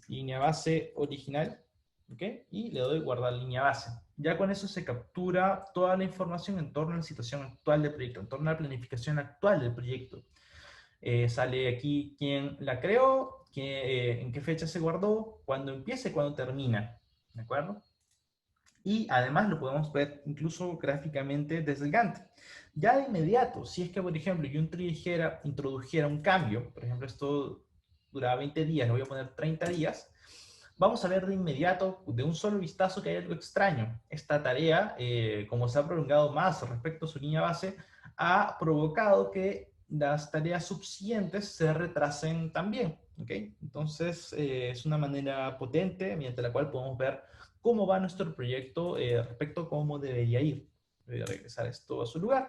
línea base original, ¿ok? Y le doy guardar línea base. Ya con eso se captura toda la información en torno a la situación actual del proyecto, en torno a la planificación actual del proyecto. Sale aquí quién la creó, en qué fecha se guardó, cuándo empieza y cuándo termina, ¿de acuerdo? Y además lo podemos ver incluso gráficamente desde el Gantt. Ya de inmediato, si es que, por ejemplo, yo introdujera un cambio, por ejemplo, esto duraba 20 días, le voy a poner 30 días, vamos a ver de inmediato, de un solo vistazo, que hay algo extraño. Esta tarea, como se ha prolongado más respecto a su línea base, ha provocado que las tareas subsiguientes se retrasen también. ¿Okay? Entonces, es una manera potente mediante la cual podemos ver cómo va nuestro proyecto respecto a cómo debería ir. Voy a regresar esto a su lugar.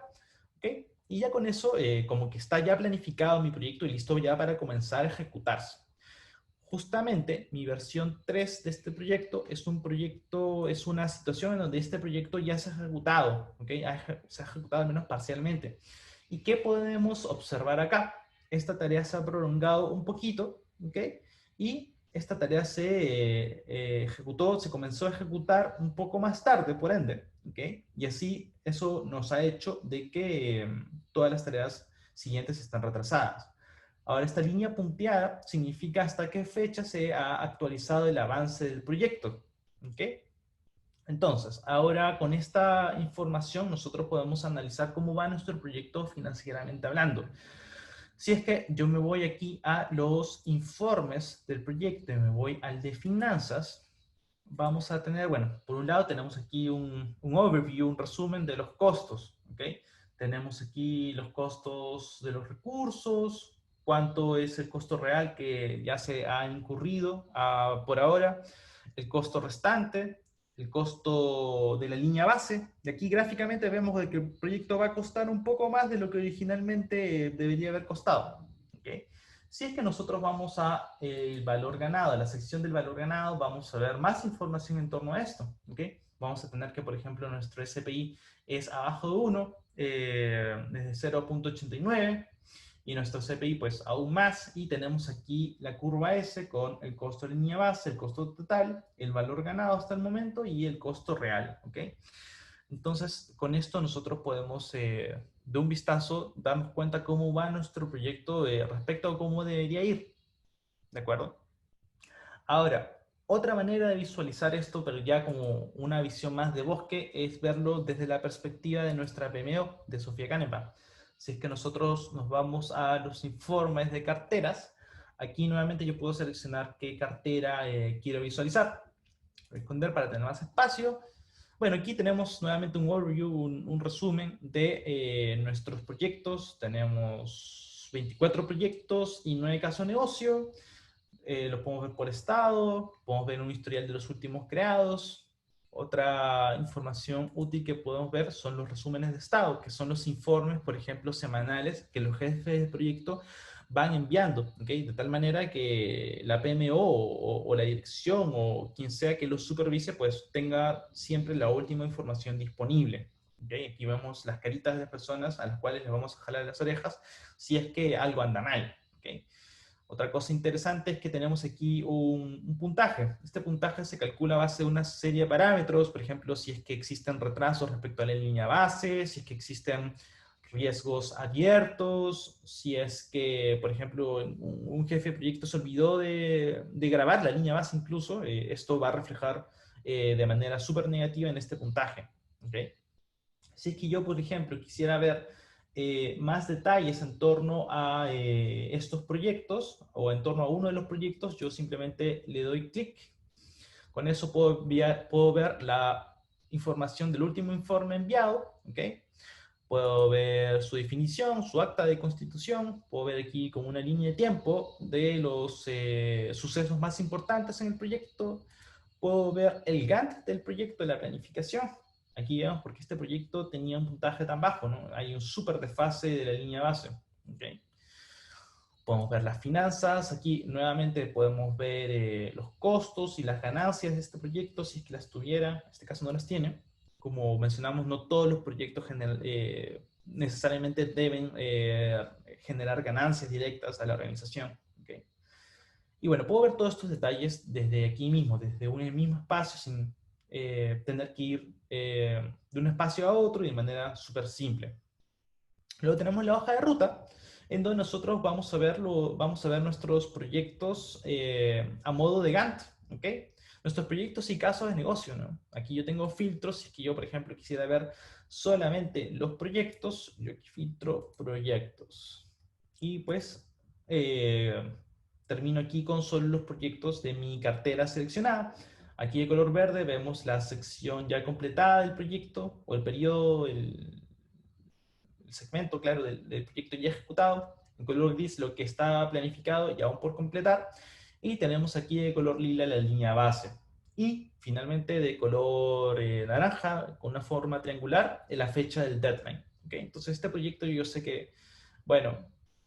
¿Okay? Y ya con eso, como que está ya planificado mi proyecto y listo ya para comenzar a ejecutarse. Justamente mi versión 3 de este proyecto es un proyecto, es una situación en donde este proyecto ya se ha ejecutado, ¿okay? Se ha ejecutado al menos parcialmente. ¿Y qué podemos observar acá? Esta tarea se ha prolongado un poquito, ¿ok? Y esta tarea se comenzó a ejecutar un poco más tarde, por ende, ¿ok? Y así eso nos ha hecho de que todas las tareas siguientes están retrasadas. Ahora, esta línea punteada significa hasta qué fecha se ha actualizado el avance del proyecto. ¿Ok? Entonces, ahora con esta información nosotros podemos analizar cómo va nuestro proyecto financieramente hablando. Si es que yo me voy aquí a los informes del proyecto y me voy al de finanzas, vamos a tener, bueno, por un lado tenemos aquí un overview, un resumen de los costos, ¿ok? Tenemos aquí los costos de los recursos, cuánto es el costo real que ya se ha incurrido por ahora, el costo restante, el costo de la línea base. Y aquí gráficamente vemos de que el proyecto va a costar un poco más de lo que originalmente debería haber costado. ¿Okay? Si es que nosotros vamos a el valor ganado, a la sección del valor ganado, vamos a ver más información en torno a esto. ¿Okay? Vamos a tener que, por ejemplo, nuestro SPI es abajo de 1, desde 0.89, y nuestro CPI pues aún más, y tenemos aquí la curva S con el costo de línea base, el costo total, el valor ganado hasta el momento y el costo real, ¿ok? Entonces, con esto nosotros podemos, de un vistazo, darnos cuenta cómo va nuestro proyecto respecto a cómo debería ir, ¿de acuerdo? Ahora, otra manera de visualizar esto, pero ya como una visión más de bosque, es verlo desde la perspectiva de nuestra PMO, de Sofía Canepa. Si es que nosotros nos vamos a los informes de carteras, aquí nuevamente yo puedo seleccionar qué cartera quiero visualizar. Esconder para tener más espacio. Bueno, aquí tenemos nuevamente un overview, un resumen de nuestros proyectos. Tenemos 24 proyectos y 9 casos de negocio. Lo podemos ver por estado, podemos ver un historial de los últimos creados. Otra información útil que podemos ver son los resúmenes de estado, que son los informes, por ejemplo, semanales que los jefes de proyecto van enviando, ¿okay? De tal manera que la PMO o la dirección o quien sea que los supervise, pues tenga siempre la última información disponible. ¿Okay? Aquí vemos las caritas de personas a las cuales les vamos a jalar las orejas si es que algo anda mal. ¿Okay? Otra cosa interesante es que tenemos aquí un puntaje. Este puntaje se calcula a base de una serie de parámetros, por ejemplo, si es que existen retrasos respecto a la línea base, si es que existen riesgos abiertos, si es que, por ejemplo, un jefe de proyecto se olvidó de grabar la línea base incluso, esto va a reflejar de manera súper negativa en este puntaje. ¿Okay? Si es que yo, por ejemplo, quisiera ver más detalles en torno a estos proyectos o en torno a uno de los proyectos, yo simplemente le doy clic. Con eso puedo ver la información del último informe enviado, ¿ok? Puedo ver su definición, su acta de constitución, puedo ver aquí como una línea de tiempo de los sucesos más importantes en el proyecto, puedo ver el Gantt del proyecto, de la planificación. Aquí vemos por qué este proyecto tenía un puntaje tan bajo, ¿no? Hay un súper desfase de la línea base. ¿Okay? Podemos ver las finanzas. Aquí nuevamente podemos ver los costos y las ganancias de este proyecto, si es que las tuviera. En este caso no las tiene. Como mencionamos, no todos los proyectos necesariamente deben generar ganancias directas a la organización. ¿Okay? Y bueno, puedo ver todos estos detalles desde aquí mismo, desde un mismo espacio, sin tener que ir de un espacio a otro y de manera súper simple. Luego tenemos la hoja de ruta, en donde nosotros vamos a ver nuestros proyectos a modo de Gantt, ¿ok? Nuestros proyectos y casos de negocio, ¿no? Aquí yo tengo filtros, si es que yo, por ejemplo, quisiera ver solamente los proyectos, yo aquí filtro proyectos. Y pues termino aquí con solo los proyectos de mi cartera seleccionada. Aquí de color verde vemos la sección ya completada del proyecto, o el periodo, el segmento, claro, del proyecto ya ejecutado. En color gris lo que está planificado y aún por completar. Y tenemos aquí de color lila la línea base. Y finalmente de color naranja, con una forma triangular, la fecha del deadline. ¿Okay? Entonces este proyecto yo sé que, bueno,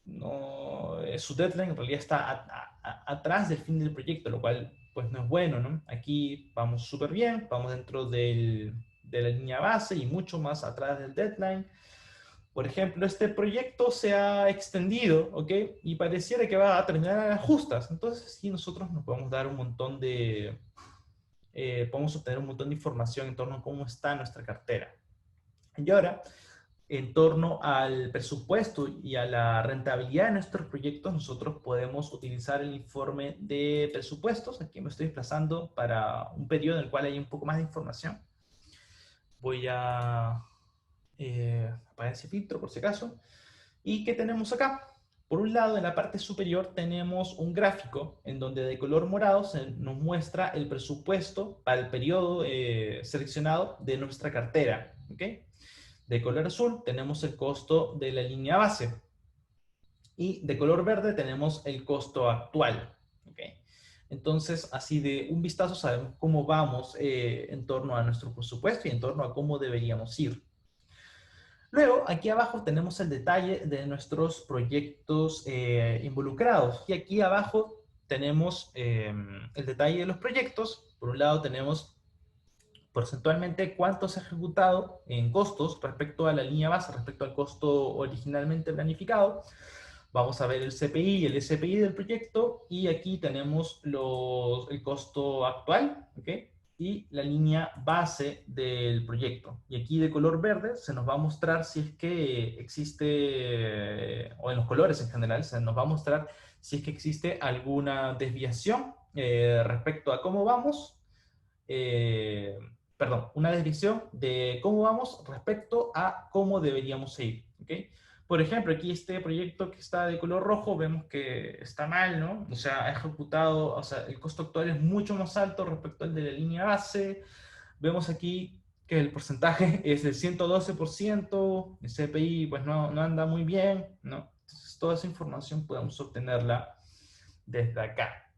no, su deadline en realidad está atrás del fin del proyecto, lo cual pues no es bueno, ¿no? Aquí vamos súper bien, vamos dentro de la línea base y mucho más atrás del deadline. Por ejemplo, este proyecto se ha extendido, ¿ok? Y pareciera que va a terminar a las justas. Entonces, sí, nosotros nos podemos dar un montón de, podemos obtener un montón de información en torno a cómo está nuestra cartera. Y ahora, en torno al presupuesto y a la rentabilidad de nuestros proyectos, nosotros podemos utilizar el informe de presupuestos. Aquí me estoy desplazando para un periodo en el cual hay un poco más de información. Voy a apagar ese filtro por si acaso. ¿Y qué tenemos acá? Por un lado, en la parte superior tenemos un gráfico en donde de color morado nos muestra el presupuesto para el periodo seleccionado de nuestra cartera. ¿Okay? De color azul tenemos el costo de la línea base y de color verde tenemos el costo actual. ¿Okay? Entonces, así de un vistazo sabemos cómo vamos en torno a nuestro presupuesto y en torno a cómo deberíamos ir. Luego, aquí abajo tenemos el detalle de nuestros proyectos involucrados. Y aquí abajo tenemos el detalle de los proyectos. Por un lado tenemos porcentualmente cuánto se ha ejecutado en costos respecto a la línea base, respecto al costo originalmente planificado. Vamos a ver el CPI y el SPI del proyecto. Y aquí tenemos el costo actual, ¿ok? Y la línea base del proyecto. Y aquí de color verde se nos va a mostrar si es que existe, o en los colores en general, se nos va a mostrar si es que existe alguna desviación respecto a cómo vamos, perdón, una desviación de cómo vamos respecto a cómo deberíamos ir, ¿ok? Por ejemplo, aquí este proyecto que está de color rojo, vemos que está mal, ¿no? O sea, ha ejecutado, o sea, el costo actual es mucho más alto respecto al de la línea base. Vemos aquí que el porcentaje es del 112%, el CPI pues no anda muy bien, ¿no? Entonces, toda esa información podemos obtenerla desde acá.